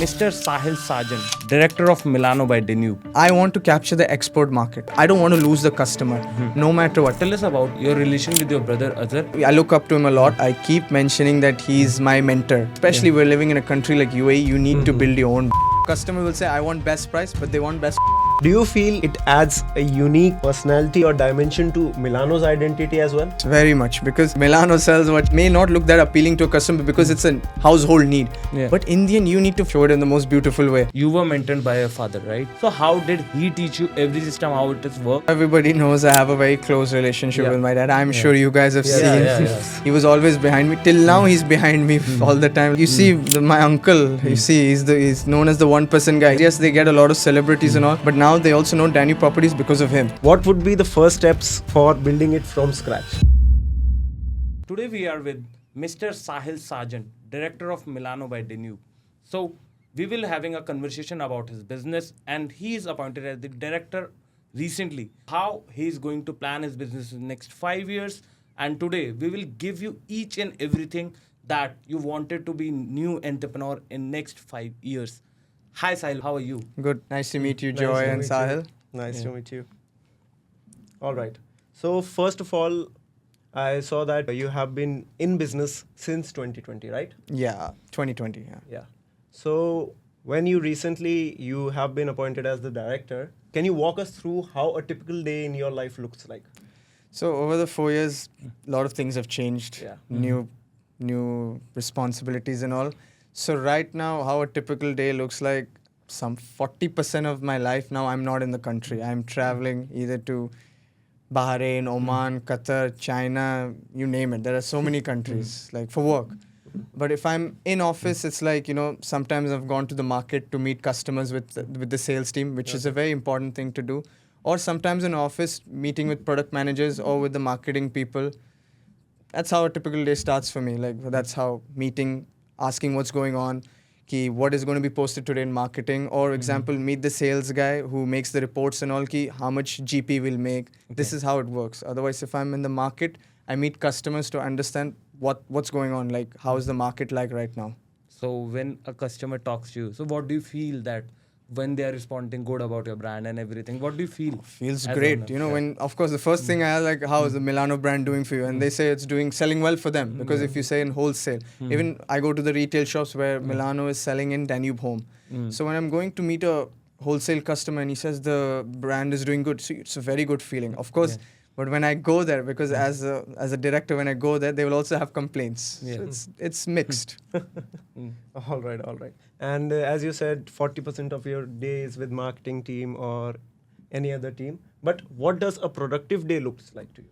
Mr. Sahil Sajan, director of Milano by Danube. I want to capture the export market. I don't want to lose the customer, no matter what. Tell us about your relation with your brother Azhar. I look up to him a lot. I keep mentioning that he's my mentor. Especially we're living in a country like UAE, you need to build your own. Customer will say, I want best price, but they want best. Do you feel it adds a unique personality or dimension to Milano's identity as well? Very much, because Milano sells what may not look that appealing to a customer because it's a household need. Yeah. But Indian, you need to show it in the most beautiful way. You were mentored by your father, right? So how did he teach you every system, how it is work? Everybody knows I have a very close relationship with my dad. I'm sure you guys have seen. He was always behind me. Till now, he's behind me all the time. You see, my uncle, you see, he's known as the 1% guy. Yes, they get a lot of celebrities and all, but now they also know Danny Properties because of him. What would be the first steps for building it from scratch? Today we are with Mr. Sahil Sajan, director of Milano by Danube. So we will having a conversation about his business, and he is appointed as the director recently. How he is going to plan his business in the next 5 years, and today we will give you each and everything that you wanted to be new entrepreneur in next 5 years. Hi Sahil, how are you? Good. Nice to meet you, Joy and Sahil. Nice to meet you. All right. So first of all, I saw that you have been in business since 2020, right? Yeah, 2020. Yeah. Yeah. So when you have been appointed as the director, can you walk us through how a typical day in your life looks like? So over the 4 years, a lot of things have changed. Yeah. New responsibilities and all. So right now, how a typical day looks like, some 40% of my life now, I'm not in the country. I'm traveling either to Bahrain, Oman, Qatar, China, you name it. There are so many countries, like for work. But if I'm in office, it's like, sometimes I've gone to the market to meet customers with the sales team, which is a very important thing to do. Or sometimes in office, meeting with product managers or with the marketing people. That's how a typical day starts for me. Like, that's how meeting, asking what's going on, what is going to be posted today in marketing, or example, meet the sales guy who makes the reports and all, how much GP will make. Okay. This is how it works. Otherwise, if I'm in the market, I meet customers to understand what's going on, like how is the market like right now. So when a customer talks to you, so what do you feel that when they are responding good about your brand and everything, what do you feel? Feels great. When, of course, the first thing I ask, like, how is the Milano brand doing for you? And they say it's selling well for them. Because if you say in wholesale, even I go to the retail shops where Milano is selling in Danube Home. So when I'm going to meet a wholesale customer and he says the brand is doing good, so it's a very good feeling. Of course, but when I go there, because as a director, when I go there, they will also have complaints. Yeah. So it's mixed. All right. And as you said, 40% of your day is with marketing team or any other team. But what does a productive day looks like to you?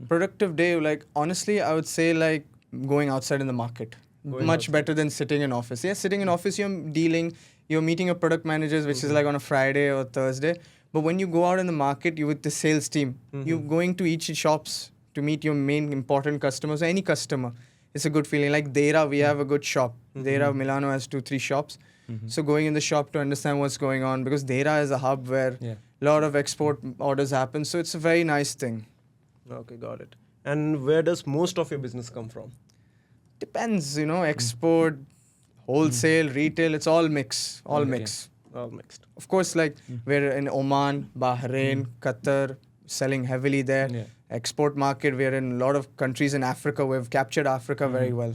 Productive day, like, honestly, I would say like going outside in the market. Much better than sitting in office. Yes, sitting in office, you're meeting your product managers, which is like on a Friday or Thursday. But when you go out in the market, you're with the sales team. You're going to each shops to meet your main important customers, or any customer. It's a good feeling. Like Dera, we have a good shop. Dera, Milano has 2-3 shops. So going in the shop to understand what's going on, because Dera is a hub where a lot of export orders happen. So it's a very nice thing. Okay, got it. And where does most of your business come from? Depends, export, wholesale, retail, it's all mix. All mixed. Of course, like we're in Oman, Bahrain, Qatar, selling heavily there. Yeah. Export market, we're in a lot of countries in Africa. We've captured Africa very well.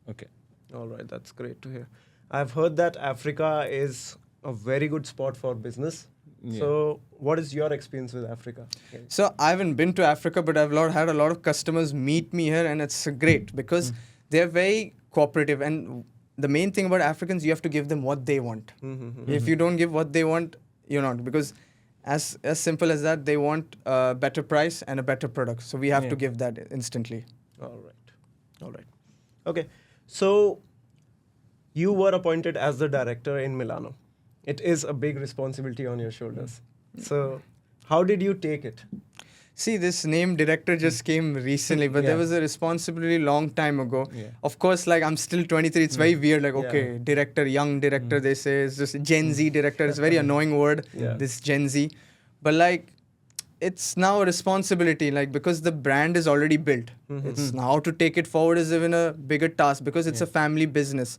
Okay. All right, that's great to hear. I've heard that Africa is a very good spot for business. Yeah. So what is your experience with Africa? Okay. So I haven't been to Africa, but I've had a lot of customers meet me here, and it's great because they're very cooperative. And the main thing about Africans, you have to give them what they want. If you don't give what they want, you're not. Because as simple as that, they want a better price and a better product. So we have to give that instantly. All right. Okay. So you were appointed as the director in Milano. It is a big responsibility on your shoulders. So how did you take it? See, this name director just came recently, but there was a responsibility long time ago. Yeah. Of course, like I'm still 23, it's very weird. Like, okay, director, young director, they say, it's just Gen Z director. It's a very annoying word, this Gen Z. But like, it's now a responsibility, like, because the brand is already built. It's now to take it forward is even a bigger task because it's a family business.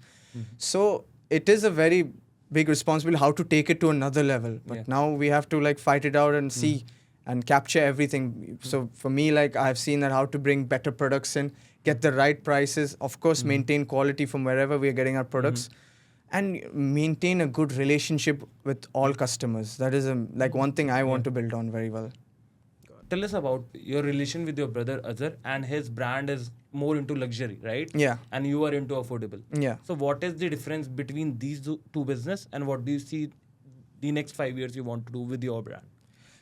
So it is a very big responsibility how to take it to another level. But Yeah. now we have to like fight it out and see and capture everything. So for me, like I've seen that how to bring better products in, get the right prices, of course, maintain quality from wherever we are getting our products, and maintain a good relationship with all customers. That is like one thing I want to build on very well. Tell us about your relation with your brother Azhar, and his brand is more into luxury, right? Yeah. And you are into affordable. Yeah. So what is the difference between these two business, and what do you see the next 5 years you want to do with your brand?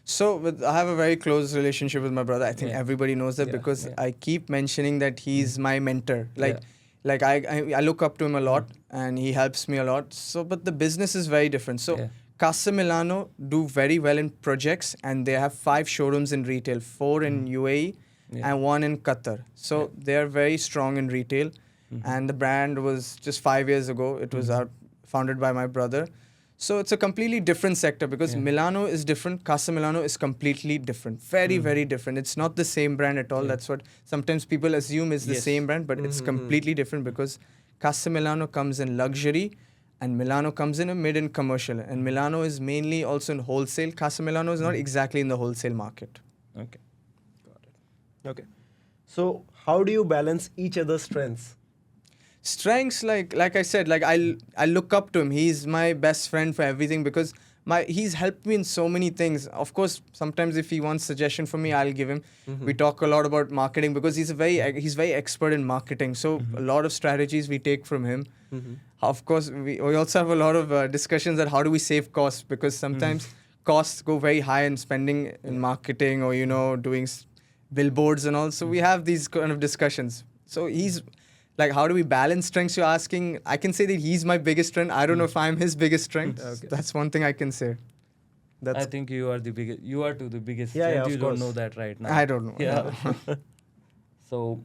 So I have a very close relationship with my brother. I think Yeah. everybody knows that Yeah, because yeah. I keep mentioning that he's my mentor. Yeah. Like I look up to him a lot and he helps me a lot. So, but the business is very different. So Yeah. Casa Milano do very well in projects and they have 5 showrooms in retail, 4 in UAE Yeah. and 1 in Qatar. So they are very strong in retail. And the brand was just 5 years ago. It was founded by my brother. So it's a completely different sector because Yeah. Milano is different. Casa Milano is completely different. Very, very different. It's not the same brand at all. Yeah. That's what sometimes people assume is the Yes. same brand, but it's completely different because Casa Milano comes in luxury and Milano comes in a mid-end commercial. And Milano is mainly also in wholesale. Casa Milano is not exactly in the wholesale market. Okay. Okay. So how do you balance each other's strengths? Strengths, like I said, like I look up to him. He's my best friend for everything because he's helped me in so many things. Of course, sometimes if he wants suggestion from me, I'll give him. We talk a lot about marketing because he's very expert in marketing. So a lot of strategies we take from him. Of course, we also have a lot of discussions that how do we save costs because sometimes costs go very high in spending in marketing or doing billboards and all. So we have these kind of discussions. So he's like, how do we balance strengths? You're asking. I can say that he's my biggest strength. I don't know if I'm his biggest strength. Okay. That's one thing I can say. I think you are the biggest. You are the biggest. Yeah, strength. yeah, of You don't course. know that right now. I don't know. Yeah. So,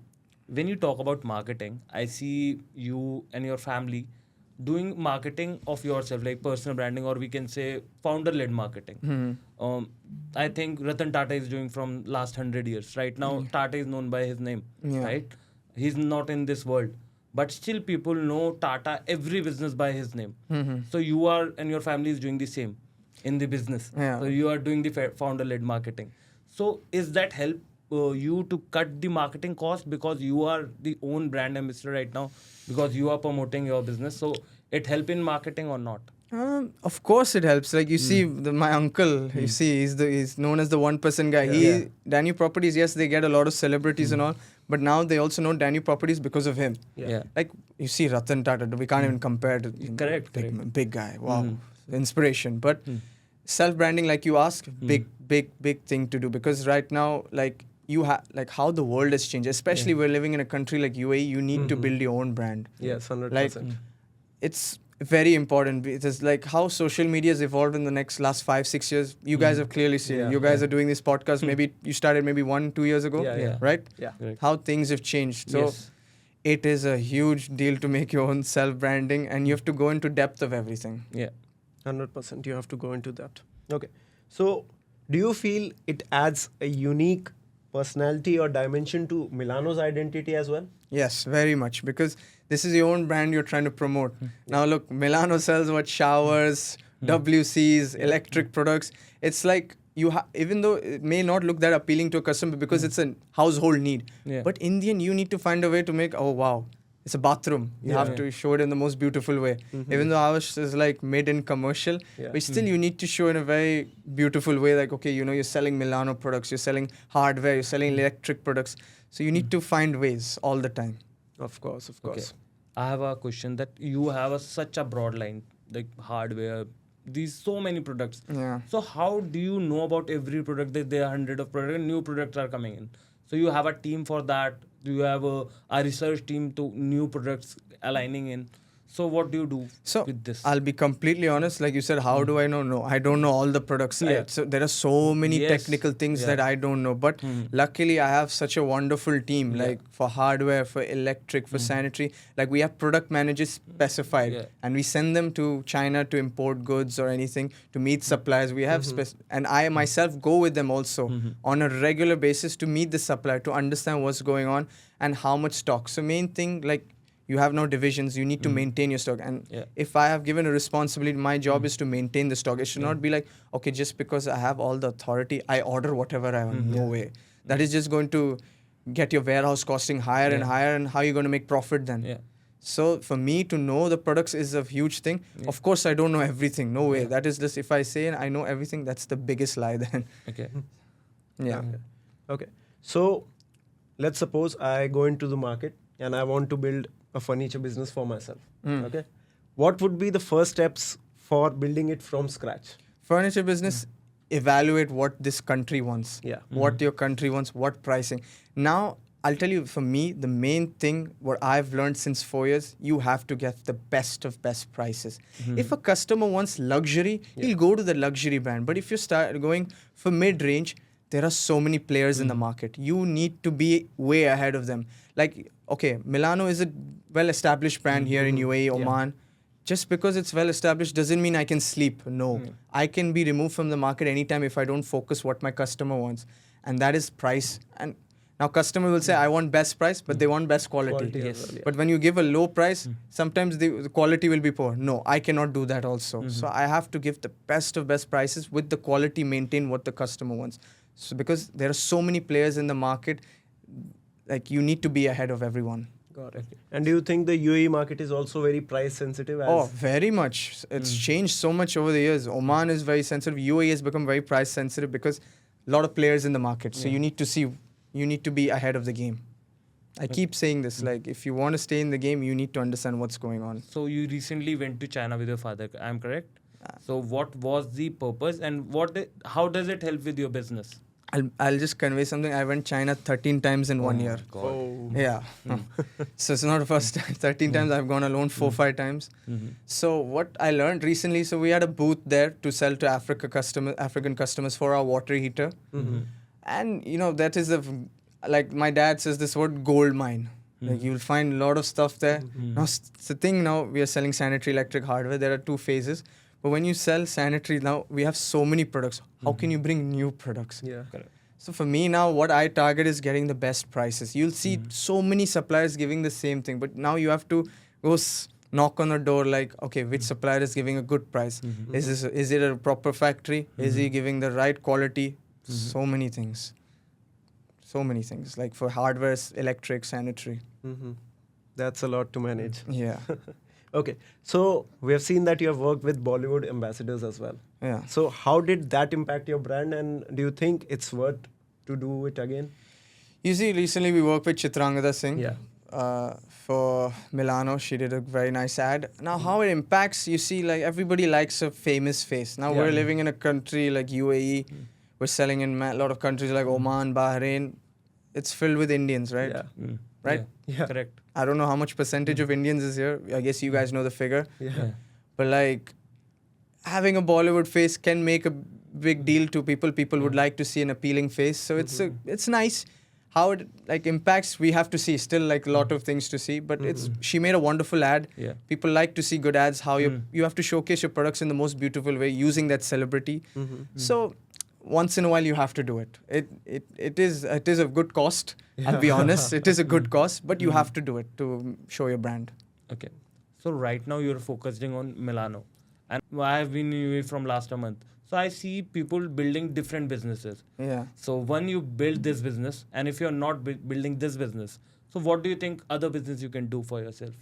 when you talk about marketing, I see you and your family doing marketing of yourself, like personal branding, or we can say founder-led marketing. I think Ratan Tata is doing from last 100 years. Right now, Tata is known by his name, Yeah. right? He's not in this world. But still people know Tata, every business by his name. So you are and your family is doing the same in the business. Yeah. So you are doing the founder-led marketing. So is that help you to cut the marketing cost because you are the own brand ambassador right now because you are promoting your business? So it help in marketing or not? Of course it helps. Like you see, my uncle, you see, he's known as the 1% guy. Yeah. Danny Properties, yes, they get a lot of celebrities and all, but now they also know Danny Properties because of him. Yeah. Like you see Ratan Tata, we can't even compare to Correct, big guy. Wow, inspiration. But self-branding, like you ask, big thing to do because right now, like you have like how the world has changed. Especially we're living in a country like UAE, you need to build your own brand. Yes, 100%. Like it's very important. It's like how social media has evolved in the last 5-6 years. You guys have clearly seen it. Yeah, You guys are doing this podcast. Maybe you started maybe 1-2 years ago, Yeah. right? Yeah. Correct. How things have changed. So Yes. it is a huge deal to make your own self-branding, and you have to go into depth of everything. Yeah. 100%. You have to go into that. Okay. So, do you feel it adds a unique personality or dimension to Milano's identity as well? Yes, very much, because this is your own brand you're trying to promote. Now look, Milano sells showers, WCs, electric products. It's like even though it may not look that appealing to a customer because it's a household need, Yeah. but in the end you need to find a way to make, oh wow, it's a bathroom. You have to show it in the most beautiful way. Even though ours is like made in commercial, but still you need to show in a very beautiful way. Like, okay, you're selling Milano products, you're selling hardware, you're selling electric products. So you need to find ways all the time. Of course, of Okay. course. I have a question that you have such a broad line, like hardware, these so many products. Yeah. So how do you know about every product that there are hundred of products and new products are coming in? So you have a team for that. Do you have a research team to new products aligning in? So what do you do So with this? I'll be completely honest. Like you said, how do I know? No, I don't know all the products. Yeah. So there are so many Yes. technical things Yeah. that I don't know. But luckily, I have such a wonderful team. Yeah. Like for hardware, for electric, for sanitary. Like we have product managers specified, Yeah. and we send them to China to import goods or anything to meet suppliers. We have and I myself go with them also on a regular basis to meet the supplier to understand what's going on and how much stock. So main thing like. You have now divisions. You need to maintain your stock. And if I have given a responsibility, my job is to maintain the stock. It should not be like, okay, just because I have all the authority, I order whatever I want. No way. That is just going to get your warehouse costing higher and higher. And how are you going to make profit then? Yeah. So for me to know the products is a huge thing. Of course, I don't know everything. No way. That is just, if I say I know everything, that's the biggest lie then. Okay. Yeah. Okay. So let's suppose I go into the market and I want to build a furniture business for myself. Okay. What would be the first steps for building it from scratch? Furniture business, evaluate what this country wants. Yeah. What your country wants, what pricing. Now, I'll tell you, for me, the main thing, what I've learned since 4 years, you have to get the best of best prices. If a customer wants luxury, he'll go to the luxury brand. But if you start going for mid-range, there are so many players in the market. You need to be way ahead of them. Like, okay, Milano is a well-established brand here in UAE, Oman. Just because it's well-established doesn't mean I can sleep. No. I can be removed from the market anytime if I don't focus what my customer wants. And that is price. And now customer will say, I want best price, but they want best quality. Yes. But when you give a low price, sometimes the quality will be poor. No, I cannot do that also. So I have to give the best of best prices with the quality, maintain what the customer wants. So because there are so many players in the market, like you need to be ahead of everyone. Got it. And do you think the UAE market is also very price sensitive? Oh, very much. It's changed so much over the years. Oman is very sensitive. UAE has become very price sensitive because a lot of players in the market. So you need to be ahead of the game. I keep saying this, like if you want to stay in the game, you need to understand what's going on. So you recently went to China with your father, I'm correct? So what was the purpose and how does it help with your business? I'll just convey something. I went China 13 times in 1 year. Oh. Yeah. So it's not the first time. 13 times. I've gone alone 4-5 times. So what I learned recently, so we had a booth there to sell to African customers for our water heater. And, that is like my dad says this word, gold mine. Like you'll find a lot of stuff there. Now, it's the thing now, we are selling sanitary electric hardware. There are 2 phases. But when you sell sanitary, now we have so many products. How can you bring new products? Yeah. Correct. So for me now, what I target is getting the best prices. You'll see so many suppliers giving the same thing. But now you have to go knock on the door like, okay, which supplier is giving a good price? Is it a proper factory? Is he giving the right quality? So many things. So many things. Like for hardware, electric, sanitary. That's a lot to manage. Yeah. Okay, so we have seen that you have worked with Bollywood ambassadors as well. Yeah. So how did that impact your brand, and do you think it's worth to do it again? You see, recently we worked with Chitrangada Singh. Yeah. For Milano, she did a very nice ad. Now, how it impacts, you see, like everybody likes a famous face. Now, we're living in a country like UAE. We're selling in a lot of countries like Oman, Bahrain. It's filled with Indians, right? Yeah. Right? Yeah. Correct. I don't know how much percentage of Indians is here. I guess you guys know the figure. Yeah. But like, having a Bollywood face can make a big deal to people. People would like to see an appealing face. So it's nice. How it like impacts, we have to see. Still like a lot of things to see. But she made a wonderful ad. Yeah. People like to see good ads. How you have to showcase your products in the most beautiful way using that celebrity. So once in a while you have to do it. It is a good cost. I'll be honest. It is a good cost, but you have to do it to show your brand. Okay. So right now you're focusing on Milano. And I have been away from last a month. So I see people building different businesses. Yeah. So when you build this business, and if you're not building this business, so what do you think other business you can do for yourself?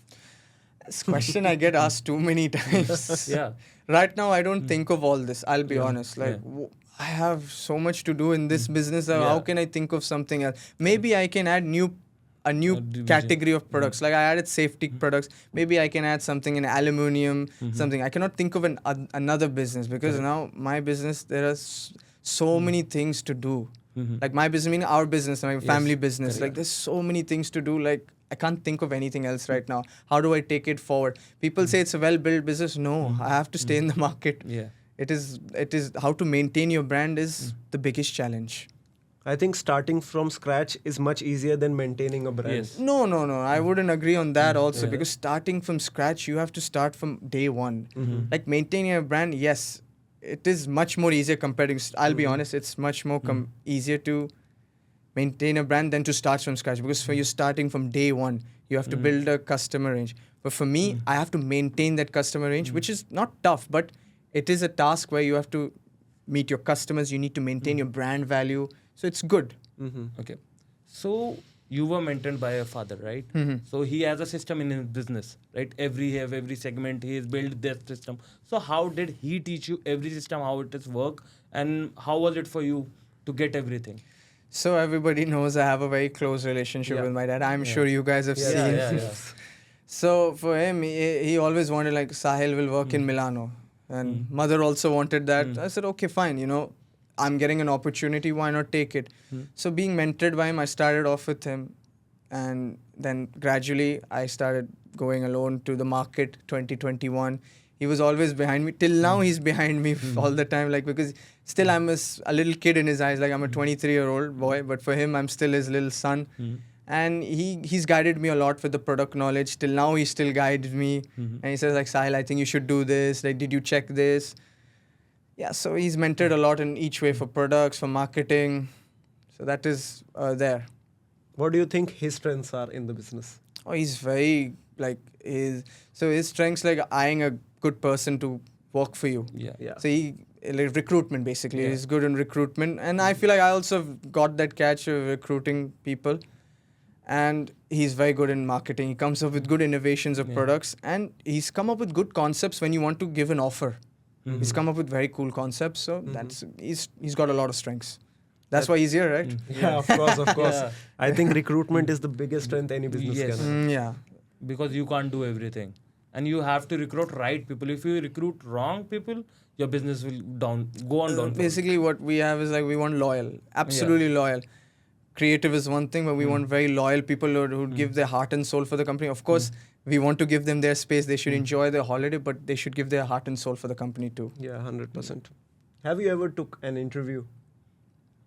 This question I get asked too many times. Yeah. Right now, I don't think of all this. I'll be honest. Like, I have so much to do in this business. How can I think of something else? Maybe I can add a new category of products. Like I added safety products. Maybe I can add something in aluminium, something. I cannot think of another business because now my business, there are so many things to do. Like my business, meaning our business, my family business. Correct. Like there's so many things to do. Like I can't think of anything else right now. How do I take it forward? People say it's a well-built business. No, I have to stay in the market. Yeah. It is how to maintain your brand is the biggest challenge. I think starting from scratch is much easier than maintaining a brand. Yes. No. I wouldn't agree on that also because starting from scratch, you have to start from day one. Like maintaining a brand, yes, it is much more easier compared to, I'll be honest, it's much more easier to maintain a brand than to start from scratch, because for you starting from day one, you have to build a customer range. But for me, I have to maintain that customer range, which is not tough, but it is a task where you have to meet your customers, you need to maintain your brand value. So it's good. Okay. So you were mentored by your father, right? So he has a system in his business, right? Every segment he has built this system. So how did he teach you every system, how it is work, and how was it for you to get everything? So everybody knows I have a very close relationship with my dad. I'm sure you guys have seen. So for him, he always wanted like Sahil will work in Milano, and mother also wanted that. I said, okay, fine. You know, I'm getting an opportunity. Why not take it? So being mentored by him, I started off with him, and then gradually I started going alone to the market. 2021, he was always behind me. Till now, he's behind me all the time. Like, because still I'm a little kid in his eyes. Like, I'm a 23-year-old boy, but for him, I'm still his little son. And he's guided me a lot with the product knowledge. Till now, he still guides me. And he says, like, Sahil, I think you should do this. Like, did you check this? Yeah, so he's mentored a lot in each way, for products, for marketing. So that is there. What do you think his strengths are in the business? Oh, he's very, like, his strengths, like, eyeing a good person to work for you. Yeah. So like, recruitment, basically. He's good in recruitment. And I feel like I also have got that catch of recruiting people. And he's very good in marketing. He comes up with good innovations of products. And he's come up with good concepts when you want to give an offer. He's come up with very cool concepts. So he's got a lot of strengths. That's why he's here, right? Yeah, of course. Yeah. I think recruitment is the biggest strength any business can have. Yeah. Because you can't do everything. And you have to recruit right people. If you recruit wrong people, your business will go on down. Basically, what we have is like, we want loyal, absolutely loyal. Creative is one thing, but we want very loyal people who give their heart and soul for the company. Of course, we want to give them their space. They should enjoy their holiday, but they should give their heart and soul for the company too. Yeah, 100%. Have you ever took an interview?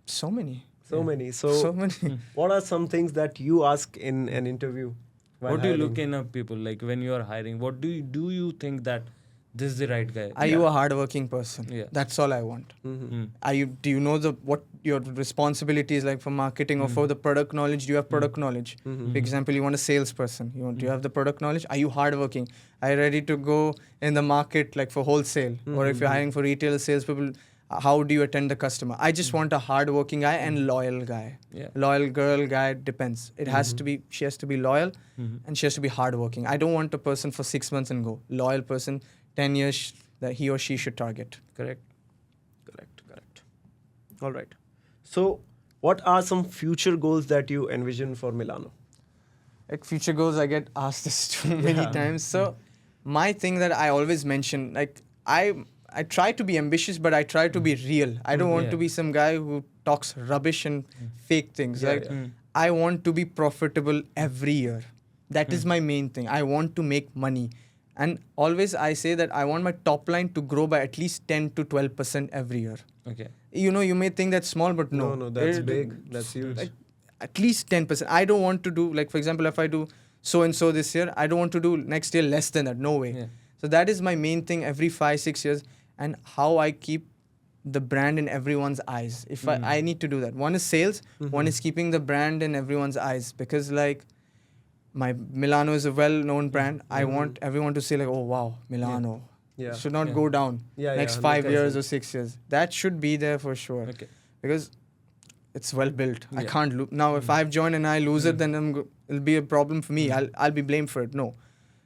So many. So many. So many. What are some things that you ask in an interview? What do you look in people, like when you are hiring? What do you think that this is the right guy? Are you a hardworking person? Yeah. That's all I want. Do you know what your responsibility is like for marketing or for the product knowledge? Do you have product knowledge? For example, you want a salesperson. Do you have the product knowledge? Are you hardworking? Are you ready to go in the market like for wholesale? Or if you're hiring for retail salespeople, how do you attend the customer? I just want a hardworking guy and loyal guy. Yeah. Loyal girl, guy, depends. It has to be, she has to be loyal and she has to be hardworking. I don't want a person for 6 months and go. Loyal person, 10 years that he or she should target. Correct. All right. So, what are some future goals that you envision for Milano? Like future goals, I get asked this too many times. So, my thing that I always mention, like I try to be ambitious, but I try to be real. I don't want to be some guy who talks rubbish and fake things. I want to be profitable every year. That is my main thing. I want to make money. And always I say that I want my top line to grow by at least 10 to 12% every year. Okay. You may think that's small, but no. No, that's big. That's huge. Like, at least 10%. I don't want to do, like, for example, if I do so-and-so this year, I don't want to do next year less than that. No way. Yeah. So that is my main thing every 5-6 years, and how I keep the brand in everyone's eyes. If I need to do that. One is sales, one is keeping the brand in everyone's eyes, because like my Milano is a well-known brand. I want everyone to say like, oh wow, Milano. Yeah. Should not go down next 5 years or 6 years. That should be there for sure. Okay. Because it's well built. I can't lose. Now if I've joined and I lose it, then it'll be a problem for me. I'll be blamed for it. No.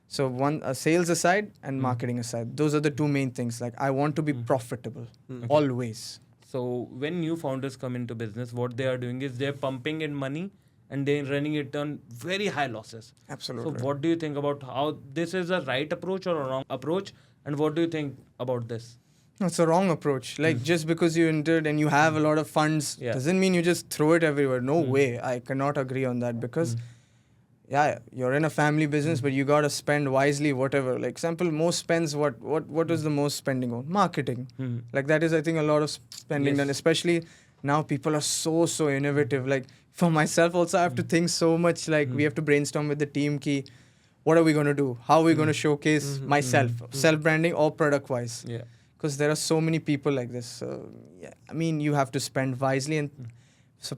So sales aside and marketing aside, those are the two main things. Like I want to be profitable always. So when new founders come into business, what they are doing is they're pumping in money and they're running it on very high losses. Absolutely. So what do you think about how this is a right approach or a wrong approach? And what do you think about this? No, it's a wrong approach. Like just because you entered and you have a lot of funds doesn't mean you just throw it everywhere. No way. I cannot agree on that because you're in a family business, but you got to spend wisely, whatever. Like example, most spends, what is the most spending on? Marketing. Like that is, I think, a lot of spending done, especially now people are so innovative. Like for myself also, I have to think so much. Like we have to brainstorm with the team key. What are we going to do? How are we going to showcase myself, self-branding or product-wise? Because there are so many people like this. So, I mean, you have to spend wisely and So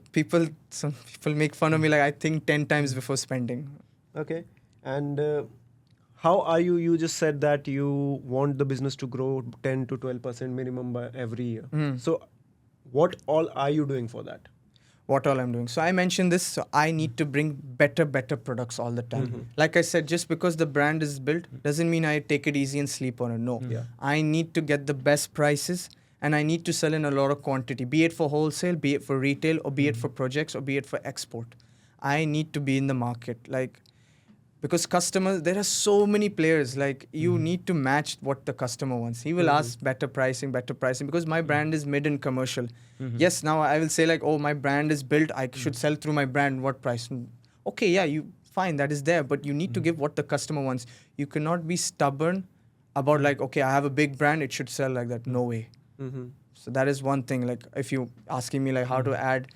some people make fun of me, like I think 10 times before spending. Okay. And how are you? You just said that you want the business to grow 10 to 12% minimum by every year. So, what all are you doing for that? What all I'm doing. So I mentioned this. So I need to bring better products all the time. Like I said, just because the brand is built doesn't mean I take it easy and sleep on it. No. Yeah. I need to get the best prices and I need to sell in a lot of quantity, be it for wholesale, be it for retail, or be it for projects, or be it for export. I need to be in the market. Like, because customers, there are so many players, like you need to match what the customer wants. He will ask better pricing, because my brand is mid and commercial. Yes, now I will say like, oh, my brand is built, I should sell through my brand, what price? Okay, yeah, you fine, that is there, but you need to give what the customer wants. You cannot be stubborn about like, okay, I have a big brand, it should sell like that. No way. So that is one thing. Like if you asking me like how to add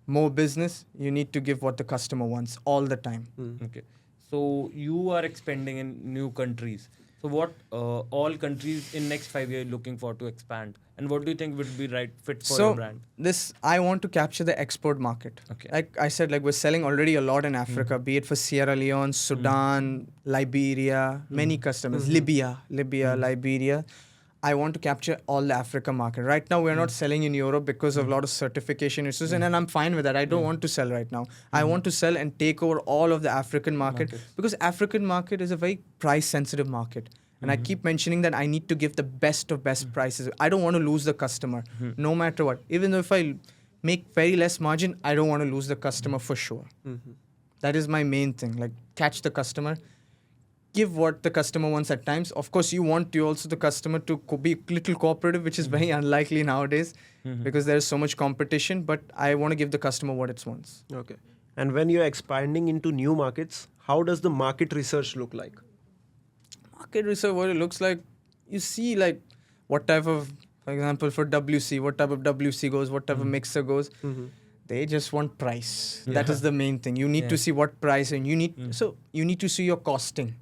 more business, you need to give what the customer wants all the time. Okay. So you are expanding in new countries. So what all countries in next 5 years looking for to expand? And what do you think would be right fit for your brand? This, I want to capture the export market. Okay. Like I said, like we're selling already a lot in Africa, be it for Sierra Leone, Sudan, Liberia, many customers, Libya, Liberia. I want to capture all the Africa market. Right now, we're not selling in Europe because of a lot of certification issues, and I'm fine with that. I don't want to sell right now. I want to sell and take over all of the African market because African market is a very price-sensitive market. And I keep mentioning that I need to give the best of best prices. I don't want to lose the customer, no matter what. Even though if I make very less margin, I don't want to lose the customer for sure. That is my main thing. Like catch the customer. Give what the customer wants at times. Of course, you want also the customer to be a little cooperative, which is very unlikely nowadays because there is so much competition. But I want to give the customer what it wants. Okay. And when you're expanding into new markets, how does the market research look like? Market research, what it looks like, you see like what type of, for example, for WC, what type of WC goes, what type of mixer goes. They just want price. That is the main thing. You need to see what price, and you need so you need to see your costing.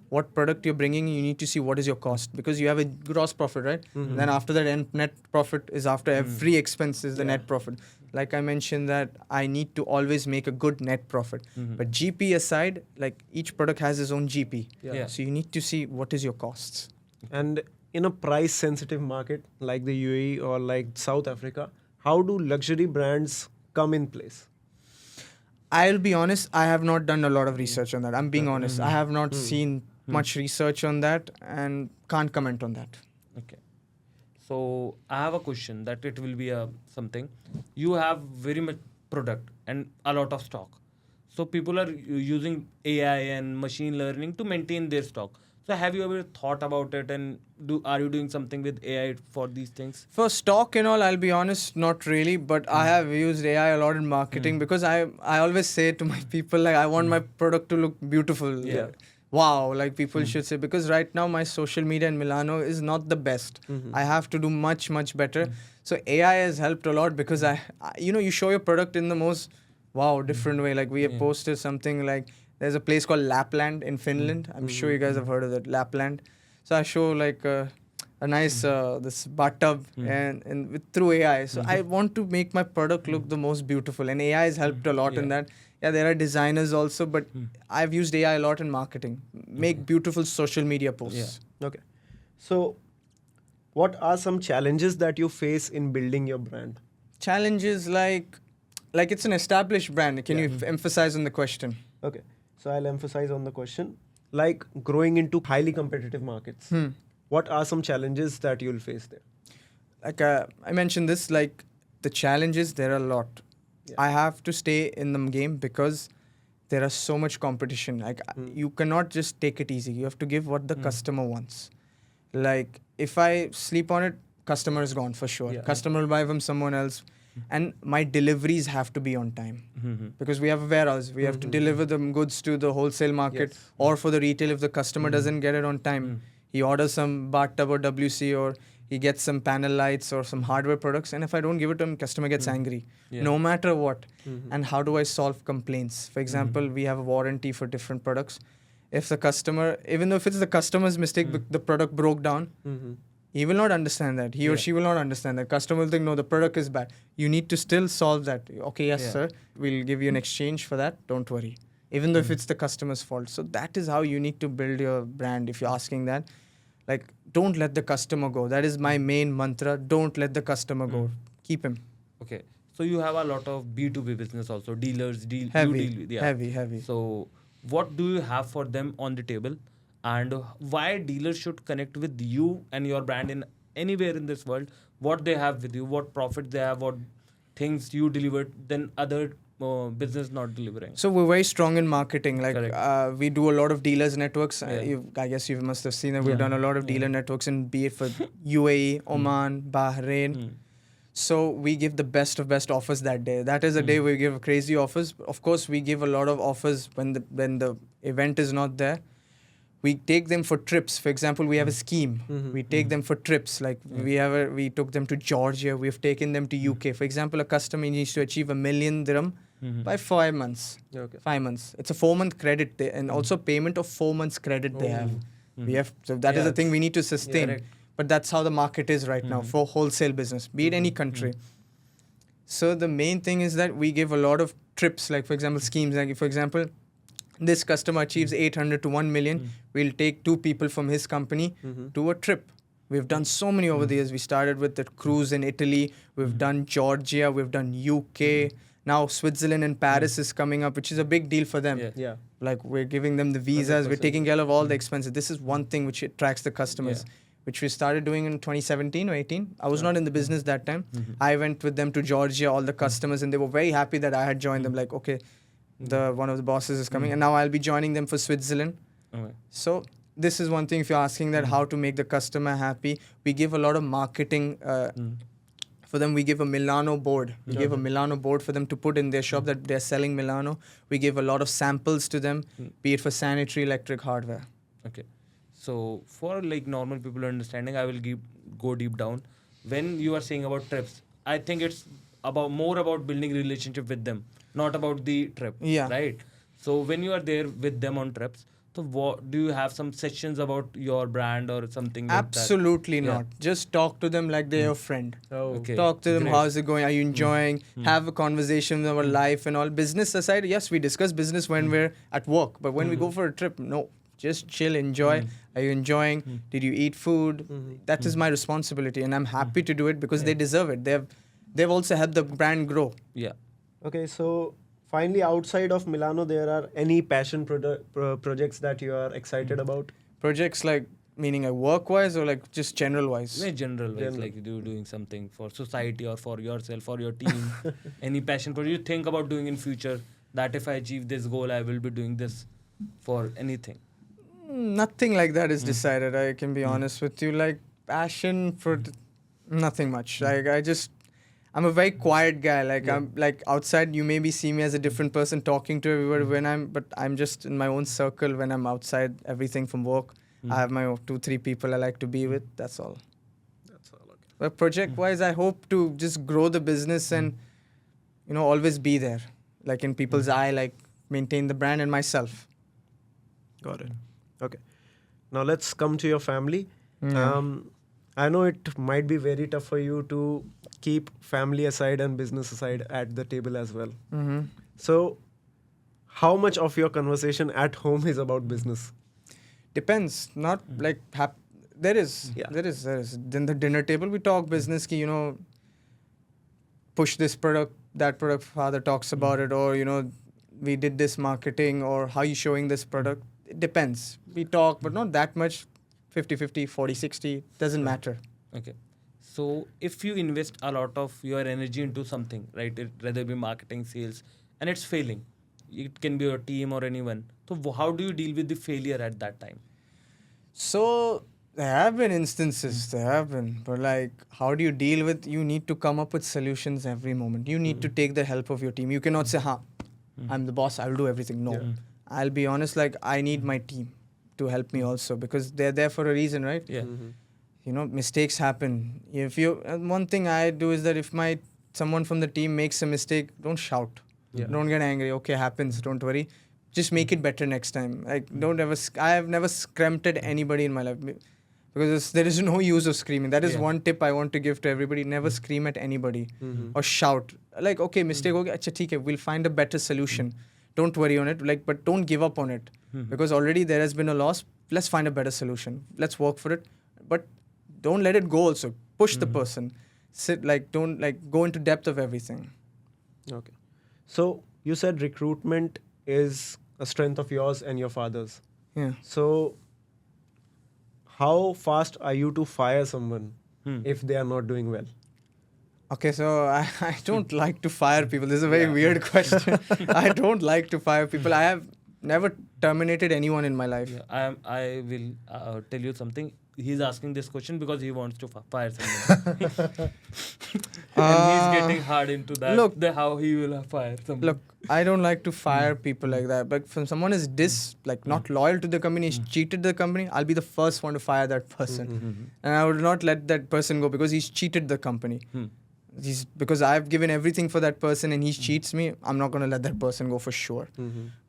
What product you're bringing, you need to see what is your cost, because you have a gross profit, right? Then after that, net profit is after every expense is the net profit. Like I mentioned that I need to always make a good net profit. But GP aside, like each product has its own GP. So you need to see what is your costs. And in a price sensitive market like the UAE or like South Africa, how do luxury brands come in place? I'll be honest, I have not done a lot of research on that. I'm being honest. I have not seen much research on that and can't comment on that. Okay. So I have a question that it will be something. You have very much product and a lot of stock. So people are using AI and machine learning to maintain their stock. So have you ever thought about it, and are you doing something with AI for these things? For stock and all, I'll be honest, not really. But I have used AI a lot in marketing because I always say to my people, like, I want my product to look beautiful. Yeah. Wow, like people should say. Because right now my social media in Milano is not the best. I have to do much, much better. So AI has helped a lot because you show your product in the most different way. Like we have posted something like, there's a place called Lapland in Finland. I'm sure you guys have heard of it, Lapland. So I show like a nice this bathtub and through AI. So I want to make my product look the most beautiful, and AI has helped a lot in that. Yeah, there are designers also, but I've used AI a lot in marketing. Make beautiful social media posts. Yeah. Okay. So, what are some challenges that you face in building your brand? Challenges like it's an established brand. Can you emphasize on the question? Okay. So I'll emphasize on the question. Like growing into highly competitive markets, what are some challenges that you'll face there? Like I mentioned this, like the challenges, there are a lot. Yeah. I have to stay in the game because there are so much competition. Like you cannot just take it easy. You have to give what the customer wants. Like if I sleep on it, customer is gone for sure. Yeah. Customer will buy from someone else. And my deliveries have to be on time because we have a warehouse. We have to deliver the goods to the wholesale market or for the retail. If the customer doesn't get it on time, he orders some bathtub or WC, or he gets some panel lights or some hardware products. And if I don't give it to him, customer gets angry, no matter what. And how do I solve complaints? For example, we have a warranty for different products. If the customer, even though if it's the customer's mistake, the product broke down, He will not understand that. He or she will not understand that. Customer will think, no, the product is bad. You need to still solve that. Okay, yes, Yeah. sir. We'll give you an exchange for that. Don't worry. Even though if it's the customer's fault. So that is how you need to build your brand. If you're asking that, like, don't let the customer go. That is my main mantra. Don't let the customer go. Keep him. Okay. So you have a lot of B2B business also, dealers, you Heavy, deal with, yeah. heavy. So what do you have for them on the table, and why dealers should connect with you and your brand in anywhere in this world? What they have with you, what profit they have, what things you delivered than other business not delivering. So we're very strong in marketing. Like Correct. we do a lot of dealers networks. Yeah. I guess you must have seen that we've Yeah. done a lot of dealer networks, in be it for UAE, Oman, Bahrain. So we give the best of best offers that day. That is a day we give crazy offers. Of course, we give a lot of offers when the event is not there. We take them for trips. For example, we have a scheme. We take them for trips. Like we took them to Georgia. We've taken them to UK. For example, a customer needs to achieve 1 million dirham by 5 months. Okay. 5 months. It's a 4-month credit and also payment of 4 months credit they have. We have so that is Yeah, the thing we need to sustain. correct. But that's how the market is right now for wholesale business, be it any country. So the main thing is that we give a lot of trips, like for example, schemes. Like for example, this customer achieves 800 to 1 million. We'll take 2 people from his company to a trip. We've done so many over the years. We started with the cruise in Italy. We've done Georgia. We've done UK. Now Switzerland and Paris is coming up, which is a big deal for them. Yeah. Yeah. Like we're giving them the visas. We're 100%. taking care of all the expenses. This is one thing which attracts the customers. Which we started doing in 2017 or 18. I was not in the business that time. I went with them to Georgia, all the customers, and they were very happy that I had joined them. Like, okay, one of the bosses is coming, and now I'll be joining them for Switzerland. Okay. So this is one thing. If you're asking that how to make the customer happy, we give a lot of marketing. For them, we give a Milano board. We give a Milano board for them to put in their shop that they're selling Milano. We give a lot of samples to them, be it for sanitary, electric, hardware. Okay. So for like normal people understanding, I will go deep down. When you are saying about trips, I think it's more about building relationship with them, not about the trip. Yeah. Right. So when you are there with them on trips, so what do you have some sessions about your brand or something like Absolutely that? Yeah. not. Just talk to them like they're your friend. Oh. Okay. Talk to them. Great. How's it going? Are you enjoying? Have a conversation about life and all. Business aside, yes, we discuss business when we're at work, but when we go for a trip, no. Just chill, enjoy. Are you enjoying? Did you eat food? That is my responsibility, and I'm happy to do it because they deserve it. They've also helped the brand grow. Yeah. Okay, so finally, outside of Milano, there are any passion projects that you are excited about? Projects like meaning like work-wise or like just general-wise. In general ways, like you doing something for society or for yourself or your team. Any passion project you think about doing in future, that if I achieve this goal, I will be doing this for anything. Nothing like that is decided. I can be honest with you. Like passion for nothing much. Like I'm a very quiet guy. Like I'm like outside. You maybe see me as a different person talking to everybody but I'm just in my own circle when I'm outside. Everything from work. I have my 2-3 people I like to be with. That's all. That's all. Okay. But project-wise, I hope to just grow the business and always be there, like in people's eye, like maintain the brand and myself. Got it. Okay. Now let's come to your family. I know it might be very tough for you to keep family aside and business aside at the table as well. So, how much of your conversation at home is about business? Depends. Not like there is. Yeah. There is. Then the dinner table, we talk business. Push this product, that product. Father talks about it, or we did this marketing, or how you showing this product. It depends. We talk, but not that much. 50-50, 40-60, doesn't matter. Okay. So if you invest a lot of your energy into something, right, whether it be marketing, sales, and it's failing, it can be your team or anyone. So how do you deal with the failure at that time? So there have been instances, but like, how do you deal with? You need to come up with solutions every moment. You need to take the help of your team. You cannot say, I'm the boss, I'll do everything. No. I'll be honest, like I need my team to help me also because they're there for a reason, right? Yeah. Mistakes happen. One thing I do is that if someone from the team makes a mistake, don't shout. Yeah. Don't get angry. Okay, happens. Don't worry. Just make it better next time. Like I have never scrimped anybody in my life. because there is no use of screaming. That is Yeah. one tip I want to give to everybody. Never scream at anybody or shout. Like, okay, mistake ho gaya, acha, theek hai, we'll find a better solution. Don't worry on it. Like, but don't give up on it because already there has been a loss. Let's find a better solution. Let's work for it. But don't let it go also. Push the person. Sit, like, don't, like, go into depth of everything. Okay. So you said recruitment is a strength of yours and your father's. Yeah. So how fast are you to fire someone if they are not doing well? Okay, so I don't like to fire people. This is a very weird question. I don't like to fire people. I have never terminated anyone in my life. Yeah, I will tell you something. He's asking this question because he wants to fire someone. And he's getting hard into that. Look- How he will fire someone. Look, I don't like to fire people like that. But if someone is not loyal to the company, he's cheated the company, I'll be the first one to fire that person. And I would not let that person go because he's cheated the company. Because I've given everything for that person and he cheats me, I'm not going to let that person go for sure.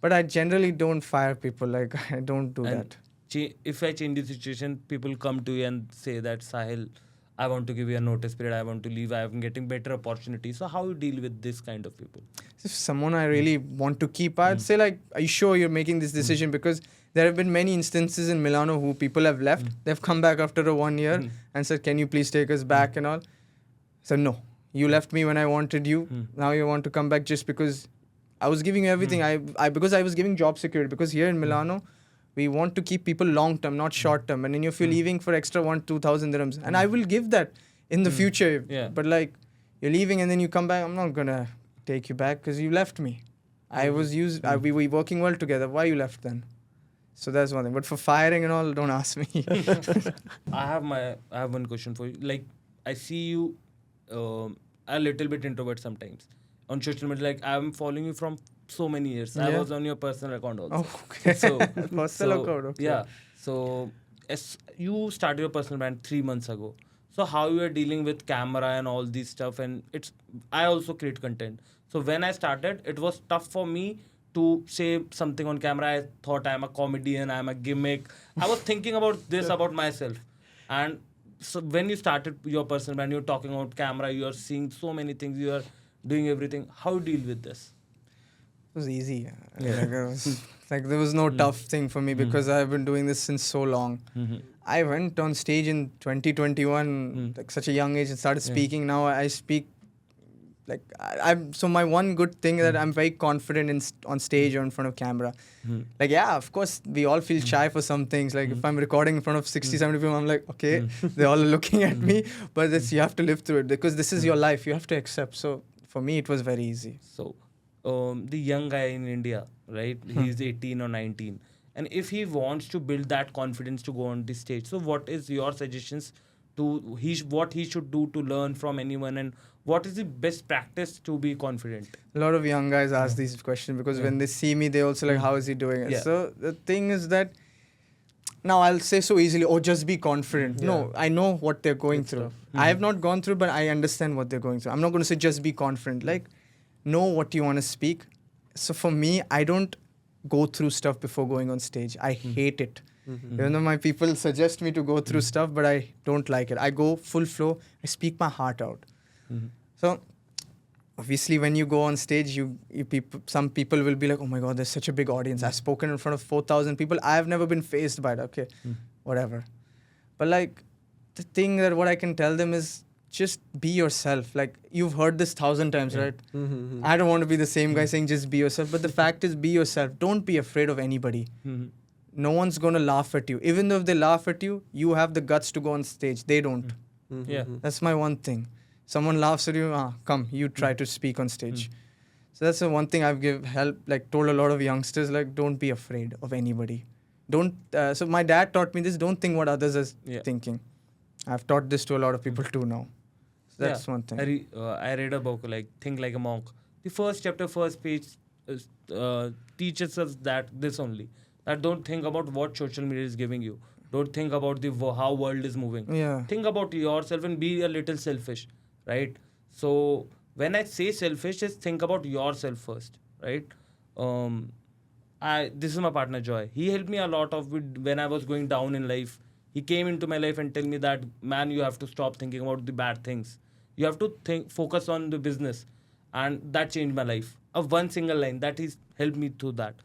But I generally don't fire people. Like, I don't do And that. If I change the situation, people come to you and say that, Sahil, I want to give you a notice period, I want to leave, I am getting better opportunities. So how you deal with this kind of people? If someone I really want to keep, I'd say, like, are you sure you're making this decision? Because there have been many instances in Milano who people have left. They've come back after a 1 year and said, can you please take us back and all? So no, you left me when I wanted you. Now you want to come back just because I was giving you everything. Because I was giving job security. Because here in Milano, we want to keep people long term, not short term. And then if you're leaving for extra 2,000 dirhams, and I will give that in the future. Yeah. But like, you're leaving and then you come back, I'm not gonna take you back because you left me. I was used. We were working well together. Why you left then? So that's one thing. But for firing and all, don't ask me. I have one question for you. Like, I see you a little bit introvert sometimes on social media. Like, I'm following you from so many years. I Yeah. was on your personal account also. Oh, okay. So, Personal account, okay. Yeah. So, as you started your personal brand 3 months ago. So, how you are dealing with camera and all these stuff? And I also create content. So, when I started, it was tough for me to say something on camera. I thought I'm a comedian, I'm a gimmick. I was thinking about this about myself. And so, when you started your personal brand, you're talking about camera, you are seeing so many things, you are doing everything. How you deal with this? It was easy. Like, there was no tough thing for me because I've been doing this since so long. I went on stage in 2021, like such a young age, and started speaking. Now I speak. Like, so my one good thing that I'm very confident on stage or in front of camera. Like, yeah, of course, we all feel shy for some things. Like, if I'm recording in front of 60, 70 people, I'm like, okay, they're all looking at me. But you have to live through it because this is your life. You have to accept. So for me, it was very easy. So, the young guy in India, right? He's 18 or 19. And if he wants to build that confidence to go on the stage, so what is your suggestions to what he should do to learn from anyone, and what is the best practice to be confident? A lot of young guys ask these questions because when they see me, they also like, how is he doing it? Yeah. So the thing is that now I'll say so easily, oh, just be confident. No, I know what they're going through. I have not gone through, but I understand what they're going through. I'm not going to say just be confident. Like, know what you want to speak. So for me, I don't go through stuff before going on stage. I hate it. Even though my people suggest me to go through stuff, but I don't like it. I go full flow. I speak my heart out. So obviously, when you go on stage, some people will be like, oh my God, there's such a big audience. I've spoken in front of 4,000 people. I've never been faced by it. Okay, whatever. But like, the thing that what I can tell them is just be yourself. Like, you've heard this 1,000 times, right? I don't want to be the same guy saying just be yourself. But the fact is, be yourself. Don't be afraid of anybody. No one's going to laugh at you. Even though if they laugh at you, you have the guts to go on stage. They don't. Yeah. That's my one thing. Someone laughs at you, come, you try to speak on stage. So that's the one thing I've told a lot of youngsters, like, don't be afraid of anybody. Don't. So my dad taught me this, don't think what others are thinking. I've taught this to a lot of people too now. So that's one thing. I read a book, like, Think Like a Monk. The first chapter, first page teaches us that don't think about what social media is giving you. Don't think about how world is moving. Yeah. Think about yourself and be a little selfish, right? So when I say selfish, just think about yourself first, right? This is my partner Joy. He helped me a lot when I was going down in life. He came into my life and tell me that, man, you have to stop thinking about the bad things. You have to focus on the business, and that changed my life. One single line that is helped me through that.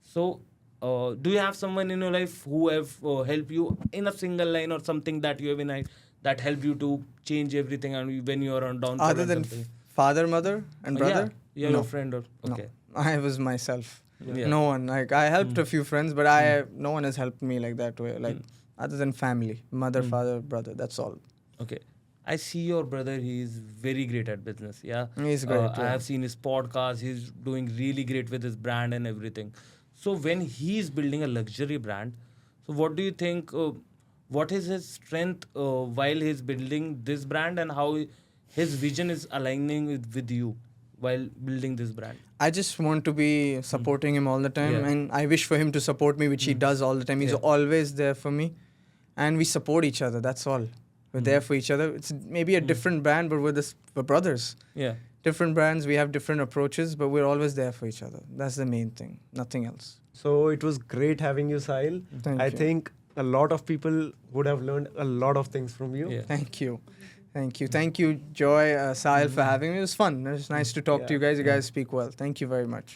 So, do you have someone in your life who have helped you in a single line or something that you have in mind that helped you to change everything and when you are on downfall? Other than father, mother, and brother? Yeah, No. your friend or okay. No. I was myself. Yeah. No one. Like I helped a few friends, but no one has helped me like that way. Like other than family, mother, father, brother. That's all. Okay. I see your brother. He is very great at business. Yeah. He's great. I have seen his podcast. He's doing really great with his brand and everything. So when he is building a luxury brand, so what do you think? What is his strength while he's building this brand, and how his vision is aligning with you while building this brand? I just want to be supporting him all the time, Yeah. and I wish for him to support me, which he does all the time. He's always there for me, and we support each other. That's all. We're there for each other. It's maybe a different brand, but we're brothers. Yeah. Different brands, we have different approaches, but we're always there for each other. That's the main thing. Nothing else. So it was great having you, Sahil. Thank I you. think a lot of people would have learned a lot of things from you. Yeah. Thank you. Thank you. Thank you, Joy, Sahil, for having me. It was fun. It was nice to talk to you guys. You guys speak well. Thank you very much.